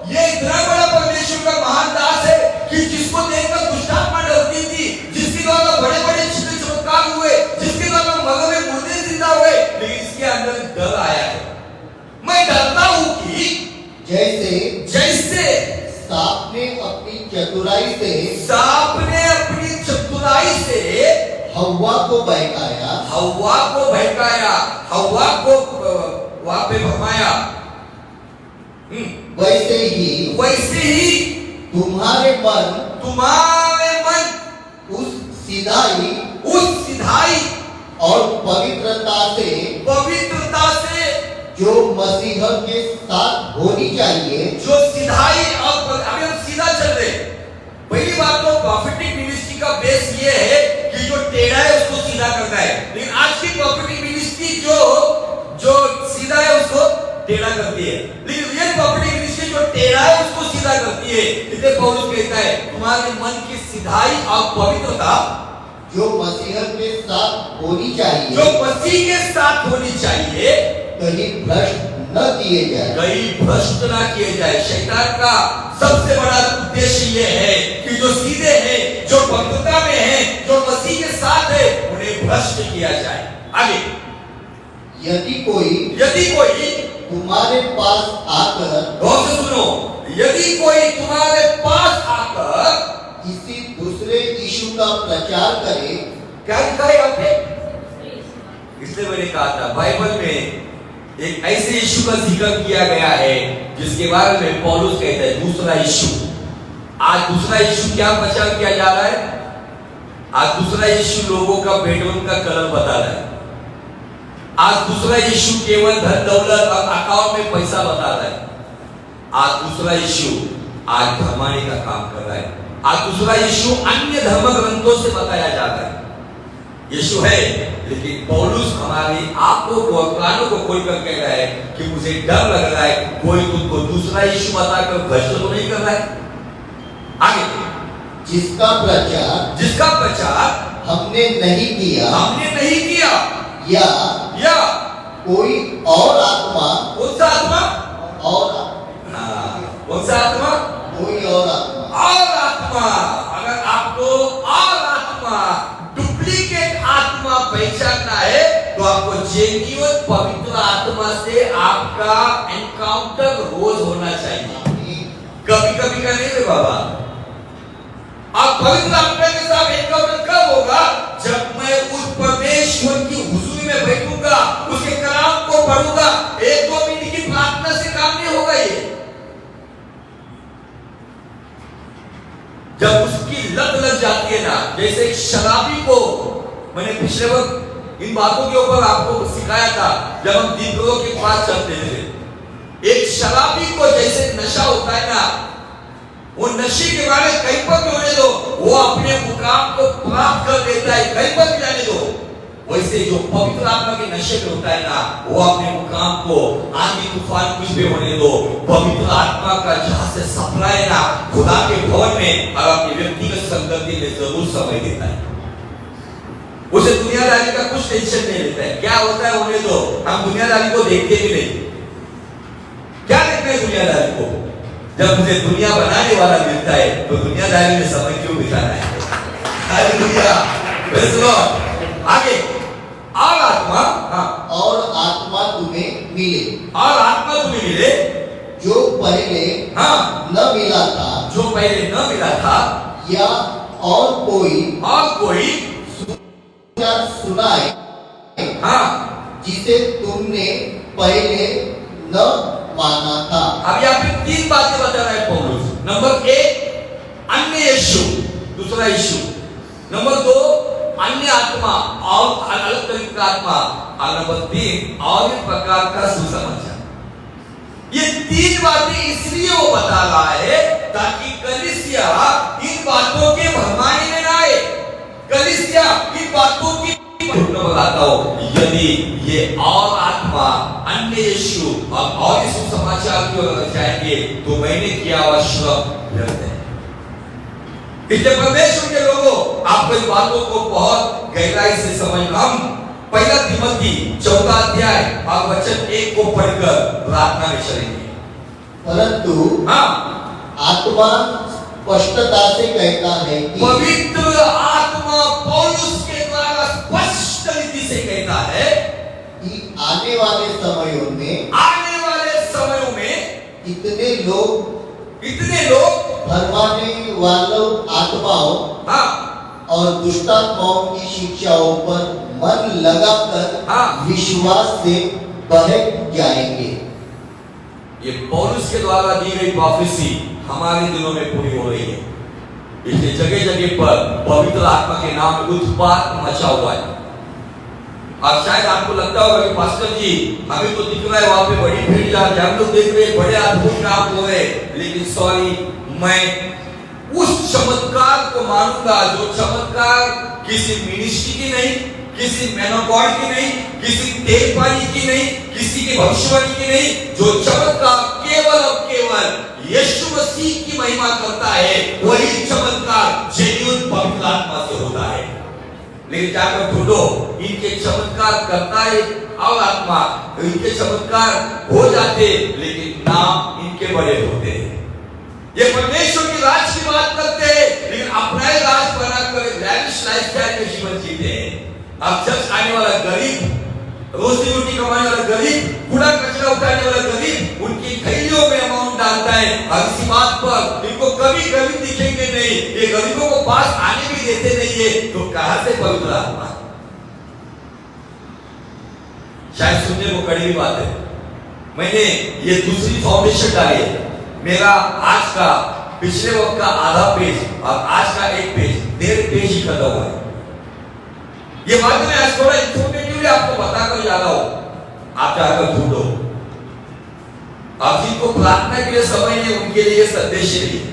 ये इतना बड़ा परमेश्वर का महान दास है कि जिसको देखकर दुष्टात्मा डरती थी, जिसके द्वारा बड़े बड़े चिन्ह चमत्कार हुए, जिसके द्वारा मगर में मुर्दे जिंदा हुए, लेकिन इसके अंदर डर आया है। मैं डरता हूं कि जैसे सांप ने अपनी चतुराई से हव्वा को बहकाया, हव्वा को वहां पे भरमाया, वैसे ही तुम्हारे मन उस सिधाई और पवित्रता से जो मसीह के साथ होनी चाहिए, जो सिधाई, और अभी हम सीधा चल रहे। पहली बात तो प्रॉफिटिक मिनिस्ट्री का बेस ये है कि जो टेढ़ा है उसको सीधा करना है, लेकिन आज की प्रॉफिटिक मिनिस्ट्री जो सीधा है उसको टेढ़ा करती है, लेकिन रियल प्रॉफिटिक मिनिस्ट्री जो टेढ़ा है उसको सीधा करती है। इसलिए पौलुस कहता है तुम्हारे मन की सिधाई और पवित्रता जो मसीह के साथ होनी चाहिए, कहीं भ्रष्ट न किए जाए। शैतान का सबसे बड़ा उद्देश्य ये है कि जो सीधे हैं, जो पवित्रता में हैं, जो मसीह के साथ है, उन्हें भ्रष्ट किया जाए। आगे, यदि कोई तुम्हारे पास आकर, गौर से सुनो, यदि कोई तुम्हारे पास आकर किसी दूसरे यीशु का प्रचार करे, क्या लिखा है आपने? इसलिए मैंने कहा था बाइबल में एक ऐसे यीशु का जिक्र किया गया है जिसके बारे में पौलुस कहता है दूसरा यीशु। आज दूसरा यीशु क्या प्रचार किया जा रहा है? आज दूसरा यीशु लोगों का बेडरूम का कलर बता रहा है। आज दूसरा यीशु केवल धन दौलत और अकाउंट में पैसा बता रहा है। आज दूसरा यीशु आज धर्माने का काम कर रहा है। आज दूसरा यीशु अन्य धर्म ग्रंथों से बताया जाता है। यीशु है, लेकिन पौलुस हमारी आंखों को, कानों को खोल कर कह रहा है कि मुझे डर लग रहा है कोई तुमको दूसरा यीशु बताकर भ्रष्ट तो नहीं कर रहा है। आगे, जिसका प्रचार हमने नहीं किया या कोई और आत्मा, कौन सा आत्मा? कोई और आत्मा। अगर आपको और आत्मा, डुप्लीकेट आत्मा पहचानना है तो आपको जेन्युइन पवित्र आत्मा से आपका एनकाउंटर रोज होना चाहिए। कभी कभी का नहीं रे बाबा। आप पवित्र आत्मा के साथ एनकाउंटर कब होगा? जब मैं उस परमेश्वर की हुजूरी में बैठूंगा, उसके कलाम को पढ़ूंगा। 1-2 मिनट की प्रार्थना से काम नहीं होगा। ये जब उसकी लत लग जाती है ना, जैसे एक शराबी को, मैंने पिछले वक्त इन बातों के ऊपर आपको सिखाया था जब हम दीपकों के पास चलते थे। एक शराबी को जैसे नशा होता है ना, वो नशे के बारे में कहीं पर भी होने दो, वो अपने मुकाम को प्राप्त कर लेता है, कहीं पर भी जाने दो। वैसे जो पवित्र आत्मा के नशे में होता है ना, वो अपने मुकाम को आंधी तूफान कुछ भी होने दो, पवित्र आत्मा का जहां से सप्लाई ना खुदा के भवन में और अपनी व्यक्तिगत संगति में जरूर समय देता है। उसे दुनियादारी का कुछ टेंशन नहीं लेता है। क्या होता है होने दो, हम दुनियादारी को देखते भी नहीं। क्या देखते हैं दुनियादारी को? जब मुझे दुनिया बनाने वाला मिलता है तो दुनियादारी में समय क्यों बिताना है? Hallelujah, praise the Lord. आगे, और आत्मा तुम्हें मिले, जो पहले न मिला था, या और कोई सुनाए, जिसे तुमने पहले न माना था। अब यहाँ पे 3 बातें बता रहा है पौलुस। नंबर 1 अन्य यीशु, दूसरा यीशु। नंबर 2 अन्य आत्मा और अलग तरीके का आत्मा, और नंबर 3 और एक प्रकार का सुसमाचार। ये 3 बातें इसलिए वो बता रहा है ताकि कलीसिया इन बातों के भरमाने में ना आए। कलीसिया इन बातों की बताता हो, यदि ये और आत्मा अन्य आएंगे यीशु और इस समाचार की ओर अगर जाएंगे तो मैंने किया हुआ श्रम व्यर्थ है। इसलिए परमेश्वर के लोगों, आपको इन बातों को बहुत गहराई से समझना। हम पहला तिमोथी 4 अध्याय और वचन 1 को पढ़कर प्रार्थना में चलेंगे। परंतु हाँ, आत्मा स्पष्टता से कहता है कि पवित्र आत्मा पौलुस के द्वारा स्पष्ट रीति से कहता है कि आने वाले समयों में इतने लोग भरमाने वालों आत्माओं हाँ, और दुष्टात्माओं की शिक्षाओं पर मन लगाकर हाँ, विश्वास से बहक जाएंगे। ये पौलुस के द्वारा दी गई प्रोफेसी हमारे दिनों में पूरी हो रही है। इसलिए जगह जगह पर पवित्र आत्मा के नाम उत्पात मचा हुआ है। अब शायद आपको लगता होगा कि पास्टर जी हमें तो दिख रहा है वहां पे बड़ी भीड़ जा रही है, हम लोग देख रहे हैं बड़े अद्भुत काम हो रहे, लेकिन सॉरी, मैं उस चमत्कार को मानूंगा जो चमत्कार किसी मिनिस्ट्री की नहीं, किसी मैन ऑफ गॉड की नहीं, किसी तेजपाली की नहीं, किसी की भविष्यवाणी की नहीं, जो चमत्कार केवल और केवल यीशु मसीह की महिमा करता है, वही चमत्कार जेन्युइन पवित्र आत्मा से होता है। लेकिन जाकर ढूंढो, इनके चमत्कार करता है और आत्मा, इनके चमत्कार हो जाते लेकिन नाम इनके बड़े होते हैं। ये परमेश्वर की राज की बात करते हैं लेकिन अपना राज बनाकर लैविश लाइफस्टाइल में जीवन जीते हैं। अब चर्च आने वाला गरीब, रोजी रोटी कमाने वाला गरीब, कूड़ा कचरा उठाने वाला गरीब उनकी थैलियों में अमाउंट डालता है और इसी बात पर इनको कभी गरीब दिखेंगे नहीं, ये गरीबों को पास आने भी देते नहीं है, तो कहां से पवित्र आत्मा? शायद सुनने को कड़वी बात है। मैंने ये दूसरी फाउंडेशन डाली है। मेरा आज का पिछले वक्त का आधा पेज और आज का एक पेज, 1.5 पेज ही खत्म हुआ है। ये बात मैं आज थोड़ा इंफॉर्मेटिवली आपको बताकर जा रहा हूं, आप जाकर ढूंढो। आप जिनको प्रार्थना के लिए समय है उनके लिए संदेश नहीं है,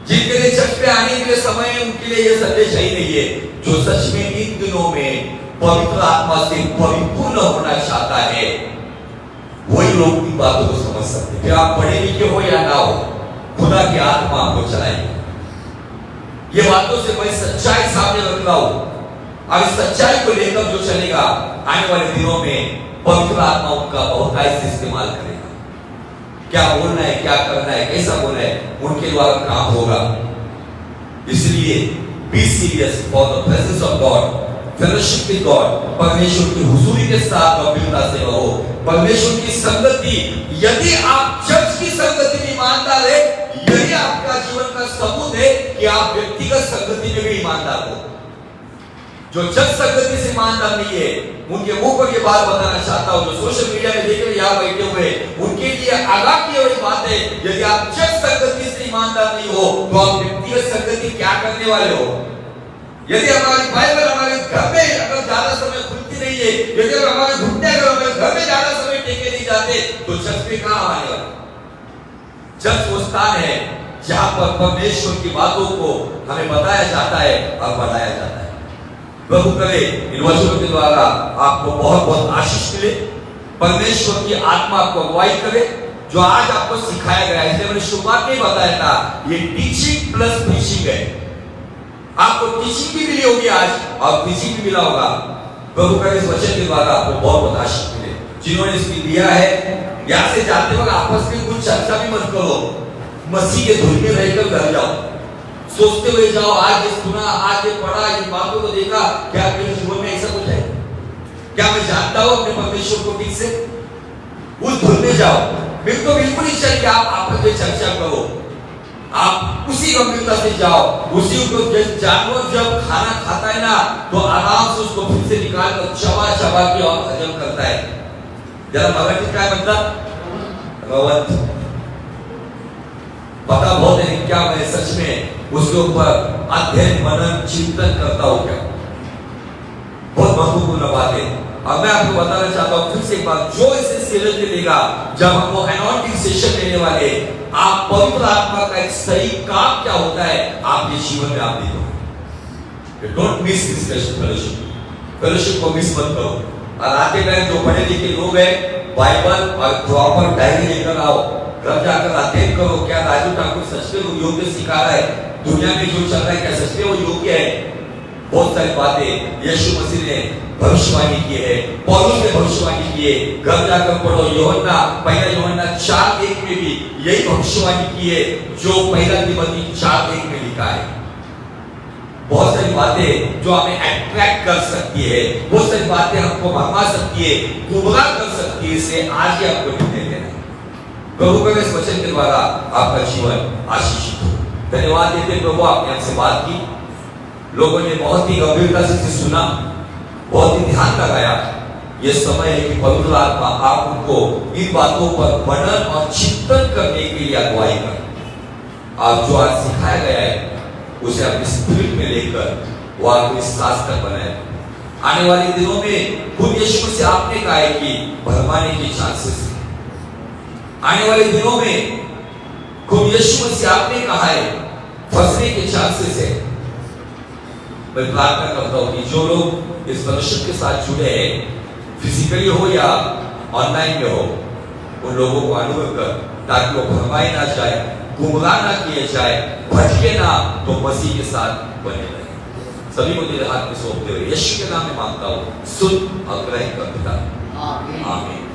जिनके लिए चर्च पे आने के लिए समय है उनके लिए यह संदेश ही नहीं है। जो सच में इन दिनों में पवित्र आत्मा से परिपूर्ण होना चाहता है वही लोग इन बातों को समझ सकते हैं। फिर आप पढ़े लिखे हो या ना हो, खुदा की आत्मा आपको चलाएगी। ये बातों से मैं सच्चाई सामने रख रहा हूं और इस सच्चाई को लेकर जो चलेगा आने वाले दिनों में पवित्र आत्मा उनका बहुतायत से इस्तेमाल करेगा। क्या बोलना है, क्या करना है, कैसा बोलना है, उनके द्वारा काम होगा। इसलिए be serious for the presence of God, fellowship with God, परमेश्वर की हुजूरी के साथ गंभीरता से रहो। परमेश्वर की संगति, यदि आप चर्च की संगति में ईमानदार है, यही आपका जीवन का सबूत है कि आप व्यक्तिगत संगति में भी ईमानदार हो। जो चर्च संगति से ईमानदार नहीं है उनके मुंह पर ये बात बताना चाहता हूं, जो सोशल मीडिया में देख रहे यहाँ बैठे हुए उनके लिए आगाह की हुई बात है। यदि आप चर्च संगति से ईमानदार नहीं हो तो आप व्यक्तिगत संगति क्या करने वाले हो? यदि हमारी बाइबल हमारे घर में अगर ज्यादा समय खुलती नहीं है, यदि हमारे घुटने अगर हमारे घर में ज्यादा समय टेके नहीं जाते तो चर्च में कहां आने वाले? चर्च वो स्थान है जहां पर परमेश्वर की बातों को हमें बताया जाता है और बताया जाता है। प्रभु करे इन वचनों के द्वारा आपको बहुत बहुत आशीष मिले, परमेश्वर की आत्मा आपको अगुवाई करे जो आज आपको सिखाया गया है। इसलिए मैंने शुरुआत में बताया था ये टीचिंग प्लस प्रीचिंग है। आपको टीचिंग भी मिली होगी आज और प्रीचिंग भी मिला होगा। प्रभु करे इस वचन के द्वारा आपको बहुत बहुत आशीष मिले। जिन्होंने इसकी लिया है यहां से जाते वक्त आपस में कुछ चर्चा भी मत करो, मसीह के धुन में रहकर घर जाओ, सोचते हुए जाओ आज ये सुना, आज ये पढ़ा, इन बातों को देखा, क्या मेरे जीवन में ऐसा कुछ है? क्या मैं जानता हूं अपने परमेश्वर को ठीक से? उस धुन में जाओ। मेरे को बिल्कुल नहीं चाहिए कि आप आपस में चर्चा करो, आप उसी गंभीरता से जाओ। उसी को जानवर जब खाना खाता है ना तो आराम से उसको फिर से निकाल कर चबा चबा के और हजम करता है। जरा मराठी काय म्हणतात रवत, पता बहुत है क्या मैं सच में उसके ऊपर अध्ययन मनन चिंतन करता हूं क्या? बहुत महत्वपूर्ण बात है। अब मैं आपको बताना चाहता हूं फिर से एक बार, जो इसे सीरियस लेगा जब हम वो अनॉइंटिंग सेशन लेने वाले, आप पवित्र आत्मा का एक सही काम क्या होता है आपके जीवन में आप देखोगे। डोंट मिस दिस फेलोशिप को मिस मत करो। और आते टाइम जो पढ़े लिखे लोग हैं बाइबल और प्रॉपर डायरी लेकर आओ, घर जाकर अध्ययन करो क्या राजू ठाकुर सच में वो योग्य सिखा रहा है, दुनिया में जो चल रहा है क्या सच में वो योग्य है। बहुत सारी बातें यीशु मसीह ने भविष्यवाणी की है, पौलुस ने भविष्यवाणी की है। घर जाकर पढ़ो, यूहन्ना पहला यूहन्ना 4:1 में भी यही भविष्यवाणी की है जो पहला तिमोथी 4:1 में लिखा है। बहुत सारी बातें जो हमें अट्रैक्ट कर सकती है, बहुत सारी बातें हमको भरमा सकती है, गुमराह कर सकती है, इसे आज ही आपको निर्णय लेना है। प्रभु के इस वचन के द्वारा आपका जीवन आशीषित हो। धन्यवाद देते प्रभु, आपने हमसे बात की, लोगों ने बहुत ही गंभीरता से इसे सुना, बहुत ही ध्यान लगाया। ये समय है कि पवित्र आत्मा आप उनको इन बातों पर मनन और चिंतन करने के लिए अगुवाई कर। आप जो आज सिखाया गया है उसे अपने स्पिरिट में लेकर वो आपको शास्त्र बनाए। आने वाले दिनों में खुद यीशु से आपने कहा है कि भरमाने के चांसेस है। आने वाले दिनों में खुद यीशु से आपने कहा है फंसने के चांसेस है। मैं प्रार्थना करता हूं कि जो लोग इस फellowship के साथ जुड़े हैं, फिजिकली हो या ऑनलाइन में हो, उन लोगों को अनुभव कर, ताकि वो भरमाए ना जाए, गुमराह ना किए जाए, भटके ना, तो मसीह के साथ बने रहे। सभी को तेरे हाथ में सौंपते हुए यीशु के नाम में मांगता हूँ, सुन और ग्रहण कर पिता, आमीन।